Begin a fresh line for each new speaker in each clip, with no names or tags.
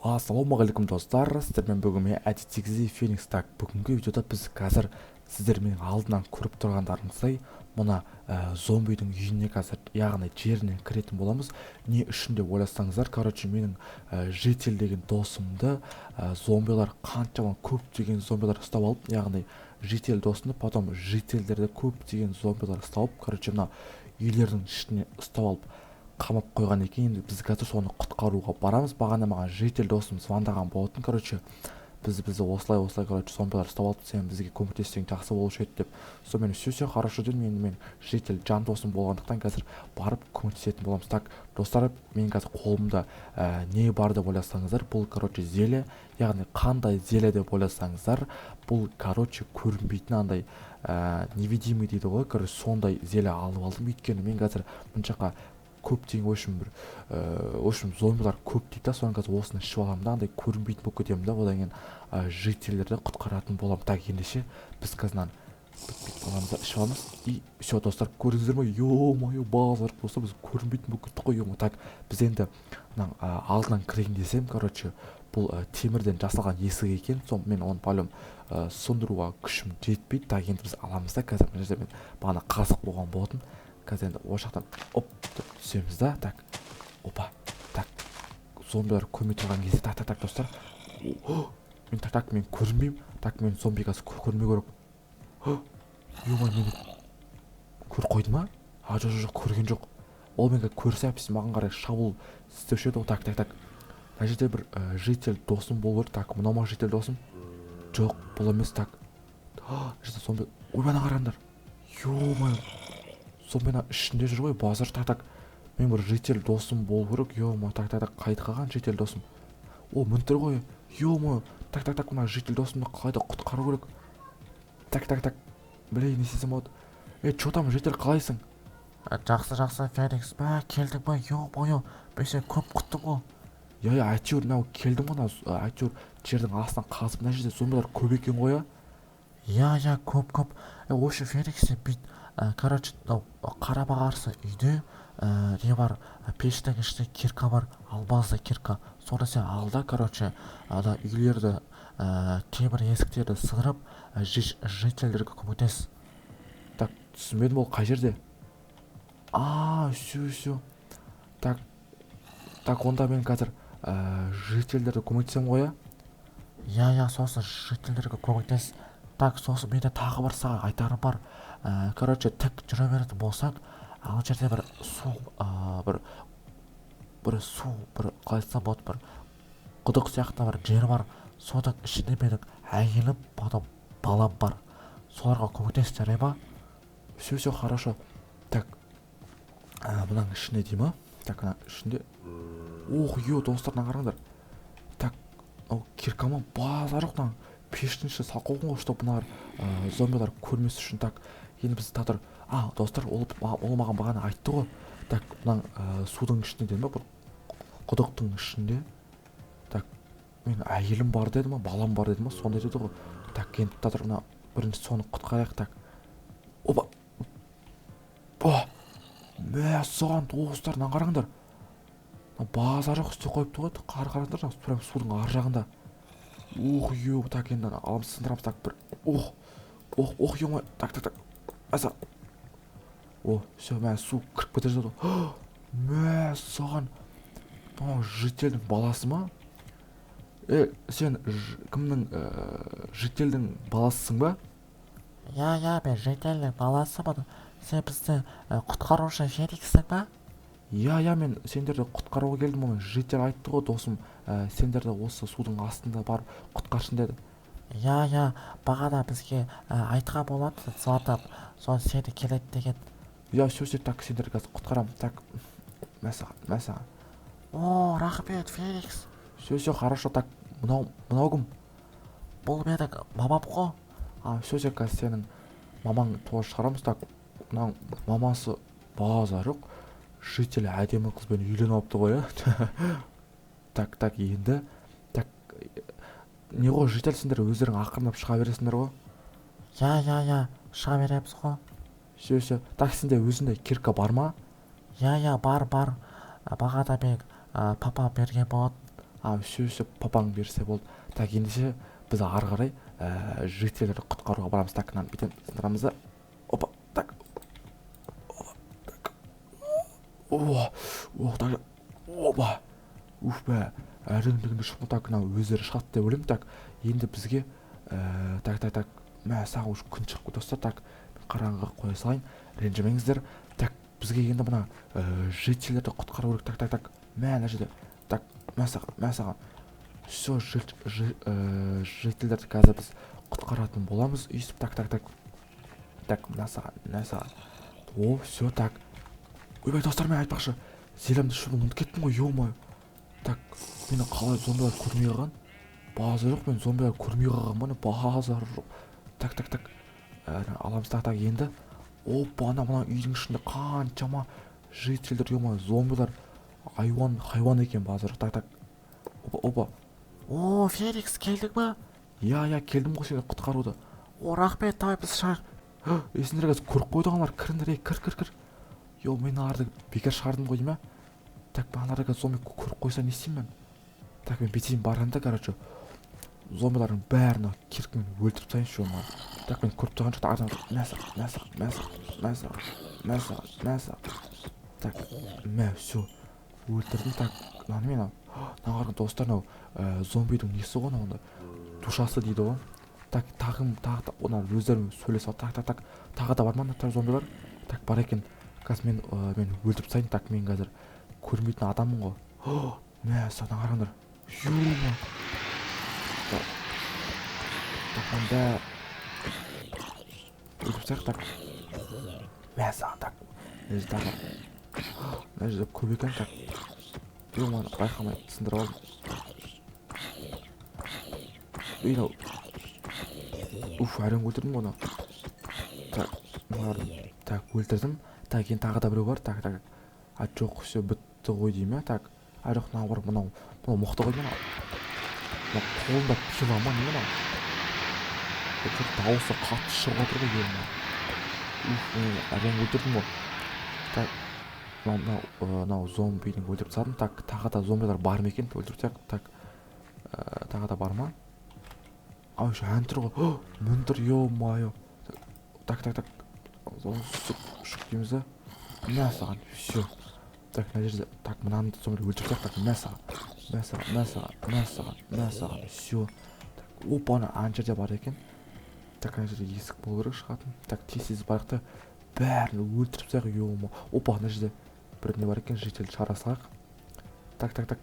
Ассалаумағалейкум достар, сіздермен бүгін мен әдеттегідей Феникс. Так, бүгінгі видеода біз қазір сіздермен алдынан көріп тұрғандарыңыздай мына зомбидің үйіне қазір, яғни жеріне кіретін боламыз. Не үшін деп ойласаңыздар, менің житель деген досымды зомбилар қаншама көптеген зомбилар ұстап алып, яғни житель досымды, потом жительдерді көптеген зомбилар ұстап алып, мына үйлердің ішіне ұстап алып қамап қойған екен. Енді біз қазір соны құтқаруға барамыз. Бағана маған житель досым звондаған болатын. Бізді осылай зомбилар ұстап алды, сен бізге көмектессең жақсы болушы еді деп. Сонымен все хорошо дедім. Енді мен житель жан досым болғандықтан қазір барып көмектесетін боламыз. Так, достар, мен қазір қолымда не бар деп ойласаңыздар, бұл зеле, яғни қандай зеле деп ойласаңыздар, бұл көрінбейтін андай невидимый дейді ғой. Сондай зеле алып алдым. Өйткені мен қазір мұншақа көптеген зомбилар көп дейді да, соны қазір осыны ішіп аламын да, андай көрінбейтін болып кетемін да, одан кейін жительдерді құтқаратын боламын. Так, ендеше біз қазір аламыз да, ішіп аламыз. И все, достар, көрдіңіздер ме? Ё-моё, базар достар, біз көрінбейтін болып кеттік қой. Так, біз енді алдынан кірейін десем, бұл темірден жасалған есік екен. Мен оны палем сындыруға күшім жетпейді. Так, енді біз аламыз да, қазір мына жерде мен бағана қазық болған болатын. Қазір енді осы жақтан оп түсеміз да. Так, опа, так, зомбилар көрмей тұрған кезде, так, достар, мен көрінбеймін. Так, мен зомби қазір көрмей көріп, ё-моё, мені көріп қойды ма? Жоқ, көрген жоқ. Ол мен көрсе әпсіз маған қарай шабуыл істеуші еді. Так, мына жерде бір житель досым болу керек. Так, мынау ма житель досым? Жоқ, бұл емес. Так, жерде зомби, ойбана қараңдар, ё-моё, зомбина ішінде жүр ғой, базар. Так, мен бір житель досым болу керек. Ё-моё, так, қайда қалған житель досым? О, мінтір ғой, ё-моё. Так, мына житель досымды қалайда құтқару керек. Так, білей, не істесем болады? Чё там, житель, қалайсың?
Жақсы, Феникс. Келдің ба? Ё-моё, мен сені көп күттім ғой.
Я, әйтеуір, келдім ғой, әйтеуір жердің астынан қазып, мына жерде зомбилар көп екен ғой,
Я, көп. Осы Феникс, бит, қарама қарсы үйде не бар, пештің ішінде кирка бар, албазды кирка. Соны сен ал да, үйлерді, темір есіктерді сыдырып, жительдерге көмектес.
Так, түсінбедім, ол қай жерде? Все. Так, онда мен қазір жительдерді көмектесем ғой,
Я, сосын жительдерге көмектес. Так, сосын менде тағы бір саған айтарым бар. Тік жүре беретін болсақ, ал жерде бір су, қалай айтсам болады, бір құдық сияқты бір жер бар. Соның ішінде менің әйелім, потом балам бар. Соларға көмектес, жарай ма?
Все хорошо. Так, бұның ішінде дей ма? Так, мына ішінде. Достар, қараңдар. Так, кирка ма? Базар жоқ, пештің іші салып қойған ғой, чтобы мына зомбилар көрмес үшін. Так, енді біз татыр. Достар, ол маған бағана айтты ғой. Так, мына судың ішінде деді ма, бір құдықтың ішінде. Так, мен әйелім бар деді ма, балам бар деді ма, сондай деді ғой. Так, енді татыр, мына бірінші соны құтқарайық. Так, опа, соған достар, қараңдар. Базар жоқ істеп қойыпты ғой. Қараңдар, прям судың ар жағында. Так, енді аламыз, сындырамыз. Так, бір, ё-моё, так, аса. Все, су кіріп кетер жеді. Соған, жительдің баласы ма? Сен кімнің жительдің баласысың ба?
Я, мен жительдің баласымын. Сен бізді құтқарушы Фениксің ба?
Я, мен сендерді құтқаруға келдім. Оны житель айтты ғой, досым, сендерді осы судың астында барып құтқарсын деді.
Я, бағана бізге айтқан болады, звондап, соны сені келеді деген.
Все, так, сендерді қазір құтқарам. Так, мәсаған.
Рахмет, Феникс.
Все хорошо. Так, мынау кім?
Бұл менің мамам ғой.
Все, қазір сенің мамаң туа шығарамыз. Так, мынау мамасы базар жоқ. Житель әдемі қызбен үйленіп алыпты ғой, Так, енді. Так, не ғой, житель, сендер өздерің ақырындап шыға бересіңдер ғой?
Я, шыға береміз ғой.
Все. Так, сенде өзінде кирка бар ма?
Я, бар. Бағана мен папа берген болады.
Все папаң берсе болды. Так ендеше біз ары қарай жителерді құтқаруға барамыз. Так мынаны бүйтіп сындырамыз да. Опа, так. Так. Опа. Уф бә. Әрең-дегенде шықпа. Так өздері шығады деп ойлаймын. Так енді бізге так. Мә саған уже күн шығып достар. Так қараңғыға қоя салайын. Ренжімеңіздер. Так бізге енді мына жителерді құтқару керек. Так. Мә ана жерде. Так мә саған. Все жителерді қазір біз құтқаратын боламыз. Үйсіп так. Так мына саған. О, все так. Ойбай достар, мен айтпақшы. Зелемді шубын ұмытып кеттім ғой, ё-моё. Так, мені қалай зомбилар көрмей қалған? Базар жоқ, мен зомбилар көрмей қалған ба? Базар жоқ. Так. Аламыз так енді. Опа, ана үйдің ішінде қаншама жителдер, ё-моё, зомбилар хайуан екен базар. Так. Опа.
О, Феникс, келдің ба?
Я келдім ғой сені құтқаруды.
О, рахмет, давай біз шығайық.
Есіңдер қазір көріп қойды ғанар, кіріңдер, кір. Йо, мен арды бекер шығардым ғой деймін. Так, бағанарды қазір зомби көріп қойса не істеймін мен? Так, мен бетейін барғанда, короче, зомбилардың бәрін киркімен өлтіріп тайыншы оған. Так, мен көріп тұрған жоқты ардын мәсақ. Так, все, өлтірдім. Так, мен нағарған достар, зомбидің несі ғой, онда душасы дейді ғой. Так, тағы онан өздерімен сөйлесіп. Так, тағы да бар ма зомбилар? Так, бар екен. Қазір мен өлтіріп тайын. Так, мен қазір көрмейтін адаммын ғой. Мәсақ, нағарғандар. Ё-ма. Так, онда өлтіріп тайық. Так, мәсақ, так. Мына жерде көп екен. Так, ё-ма, байқамай сындырып алдым. Уф, әрең өлтірдім оны. Так, өлтірдім. Так, енді тағы да біреу бар. Так. Жоқ, все бітті ғой деймін. Так, жоқ, мынау мұқты ғой деймін. Қолында пила ма не мынау? Дауысы қатты шығып отыр ғой еліне. Уф, әрең өлтірдім ғой. Так, мынау зомбидің өлтіріп тастадым. Так, тағы да зомбилар бар ма екен? Өлтіріп тастайық. Так, тағы да бар ма? Еще ән тұр ғой. Мүндір, ё-моё. Так. Шық дейміз да. Мә саған, все. Так, мына жерде. Так, мынаны зомби өлтіріп тастайық. Так, мә саған. Все. Так, опа, ана жерде бар екен. Так, ана жерде есік болу керек шығатын. Так, тез барық та бәрін өлтіріп тастайық, ё-моё. Опа, ана жерде бір не бар екен, жителді шығара салайық. Так.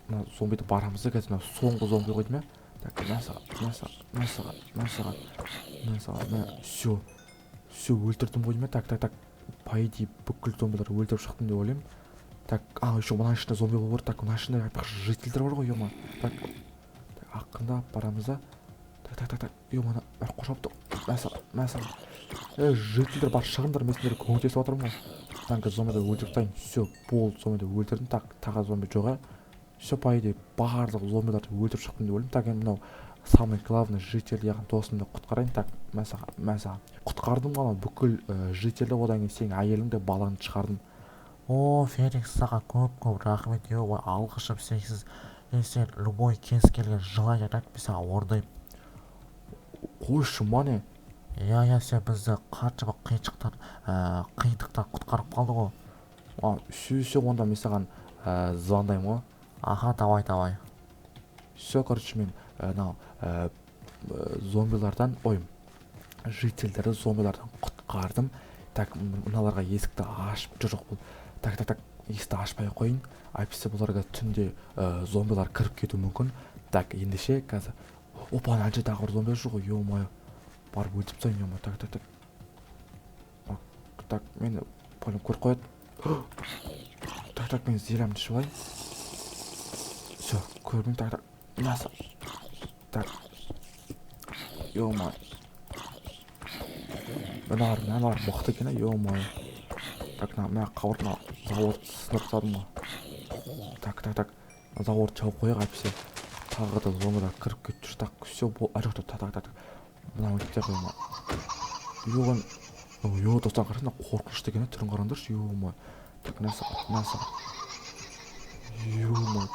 Мына зомбиді барамыз да, қазір соңғы зомби ғой деймін. Так, мә саған. Все, өлтірдім ғой деймін. Так. По идее, бүкіл зомбилар өлтіріп шықтым деп ойлаймын. Так, еще мына ішінде зомби бар. Так, мына ішінде айтпақшы жителдер бар ғой, ё-ма. Так, ақырында барамыз да. Так, ё-ма, қоршап тұр. Мә саған. Жителдер бар, шығыңдар, мен сендерге көмектесіп отырмын ғой. Так, зомбиді өлтіріп тайын. Все, болды, зомбиді өлтірдім. Так, тағы зомби жоға. Все, по идее, барлық зомбиларды өлтіріп шықтым деп ойлаймын. Так, енді мынау самый главный житель яғни досымды құтқарайын. Так, мә саған. Құтқардым ғана бүкіл жителді, одан кейін сенің әйелің де балаңды шығардым.
О, Феникс, саған көп рахмет. Ой, алғышым сенсіз. Сен любой кез келген желание айтып, мен саған орындаймын.
Қойшы мане.
Я, сен бізді қаншама қиындықтан құтқарып қалды ғой.
Все, онда мен саған звондаймын ғой.
Аха, давай.
Все, короче, мен зомбилардан, жителдерді зомбилардан құтқардым. Так, мыналарға есікті ашып жоқ бұл. Так, есікті ашпай қойын. Әйтпесе бұларға түнде зомбилар кіріп кетуі мүмкін. Так, ендеше қазір. Опа, ана жерде тағы бір зомби жүр ғой, ё-моё. Барып өлтіріп тастайын, ё-моё. Так, мені полем көріп қояды. Так, мен зелемді ішіп алайын. Все, көрдім. Так. Так. Ё-моё. Мыналар мықты екен, ё-моё. Так, мына қабырдың завод сынып тастадым ғой. Так. Завод жауып қояйық, әйтпесе тағы да зомбилар кіріп кетіп жүр. Так, все, жоқ. Так. Мына өлтіріп қойма. Ё, достар, қарасаңдар, қорқынышты екен, түрін қараңдаршы, ё-моё. Так, мына саған. Ё-моё.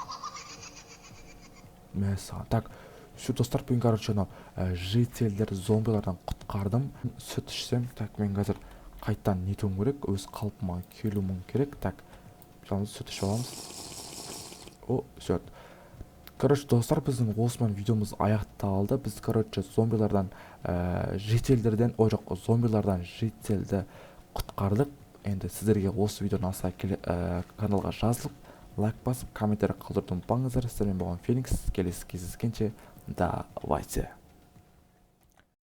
мәссаған. Так, все, достар, бүгін короче анау жителдер зомбилардан құтқардым. Сүт ішсем. Так, мен қазір қайтадан нетуім керек, өз қалпыма келуім керек. Так, жалғыз сүт ішіп аламыз. О, все. Короче, достар, біздің осымен видеомыз аяқталды. Біз, короче, зомбилардан жителдерден, ой жоқ, зомбилардан жителді құтқардық. Енді сіздерге осы видео ұнаса каналға жазылып, лайк басып, комментарий қалдыруды ұмытпаңыздар. Сіздермен болған Феникс. Келесі кездескенше давайте.